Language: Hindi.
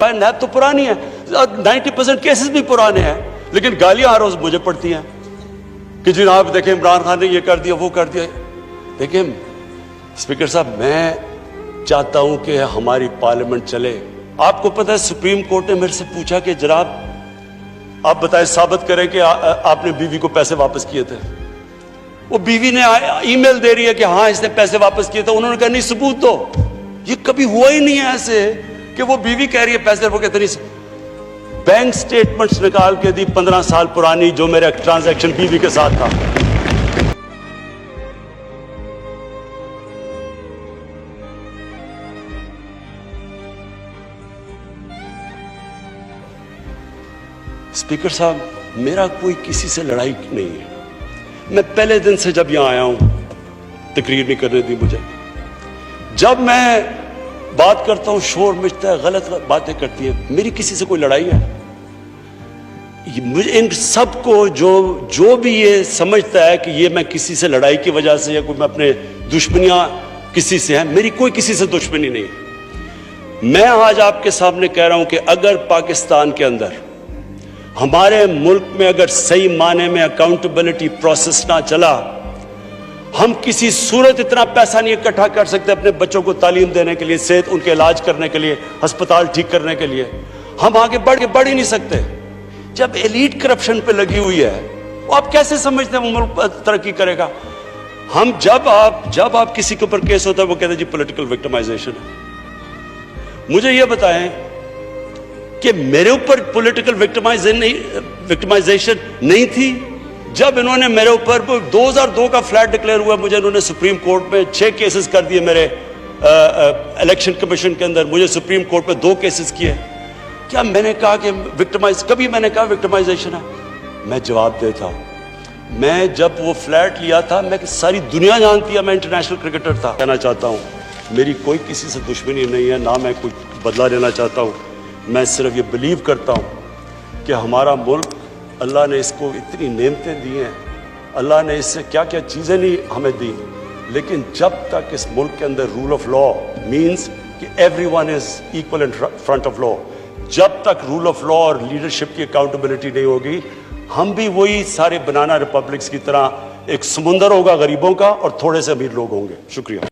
नैब तो पुरानी है, 90% केसेस भी पुराने हैं, लेकिन गालियां हर रोज मुझे पड़ती हैं कि जनाब देखें इमरान खान ने ये कर दिया, वो कर दिया। देखिए स्पीकर साहब, मैं चाहता हूं कि हमारी पार्लियामेंट चले। आपको पता है सुप्रीम कोर्ट ने मेरे से पूछा कि जनाब आप बताएं, साबित करें कि आपने बीवी को पैसे वापस किए थे। वो बीवी ने ईमेल दे रही है कि हाँ इसने पैसे वापस किए थे। उन्होंने कहा नहीं सबूत दो। ये कभी हुआ ही नहीं है ऐसे कि वो बीवी कह रही है पैसे, वो कहते नहीं। बैंक स्टेटमेंट्स निकाल के दी 15 साल पुरानी, जो मेरा ट्रांजैक्शन बीवी के साथ था। स्पीकर साहब, मेरा कोई किसी से लड़ाई नहीं है। मैं पहले दिन से जब यहां आया हूं, तकरीर नहीं करने दी मुझे। जब मैं बात करता हूं शोर मचता है, गलत बातें करती है। मेरी किसी से कोई लड़ाई है? मुझे इन सबको जो भी ये समझता है कि ये मैं किसी से लड़ाई की वजह से या कोई मैं अपने दुश्मनियां किसी से हैं, मेरी कोई किसी से दुश्मनी नहीं है। मैं आज आपके सामने कह रहा हूं कि अगर पाकिस्तान के अंदर, हमारे मुल्क में अगर सही माने में अकाउंटेबिलिटी प्रोसेस ना चला, हम किसी सूरत इतना पैसा नहीं इकट्ठा कर सकते अपने बच्चों को तालीम देने के लिए, सेहत उनके इलाज करने के लिए, अस्पताल ठीक करने के लिए। हम आगे बढ़ ही नहीं सकते। जब एलीट करप्शन पे लगी हुई है, वो आप कैसे समझते हैं वो मुल्क तरक्की करेगा? हम जब आप किसी के ऊपर केस होता है, वो कहते हैं जी पॉलिटिकल विक्टिमाइजेशन है। मुझे ये बताएं कि मेरे ऊपर पॉलिटिकल विक्टिमाइजेशन नहीं थी। जब इन्होंने मेरे ऊपर 2002 का फ्लैट डिक्लेयर हुआ, मुझे इन्होंने सुप्रीम कोर्ट में 6 केसेस कर दिए। मेरे इलेक्शन कमीशन के अंदर मुझे सुप्रीम कोर्ट में 2 केसेस किए। क्या मैंने कहा कि कभी मैंने कहा विक्टिमाइजेशन है? मैं जवाब देता हूं, मैं जब वो फ्लैट लिया था, मैं सारी दुनिया जानती है मैं इंटरनेशनल क्रिकेटर था। कहना चाहता हूं, मेरी कोई किसी से दुश्मनी नहीं है, ना मैं कुछ बदला लेना चाहता हूं। मैं सिर्फ ये बिलीव करता हूं कि हमारा मुल्क, अल्लाह ने इसको इतनी नेमतें दी हैं, अल्लाह ने इससे क्या क्या चीज़ें नहीं हमें दी, लेकिन जब तक इस मुल्क के अंदर रूल ऑफ लॉ मीन्स कि everyone is equal in front of law, जब तक रूल ऑफ लॉ और लीडरशिप की अकाउंटेबिलिटी नहीं होगी, हम भी वही सारे बनाना रिपब्लिक्स की तरह एक समुंदर होगा गरीबों का और थोड़े से अमीर लोग होंगे। शुक्रिया।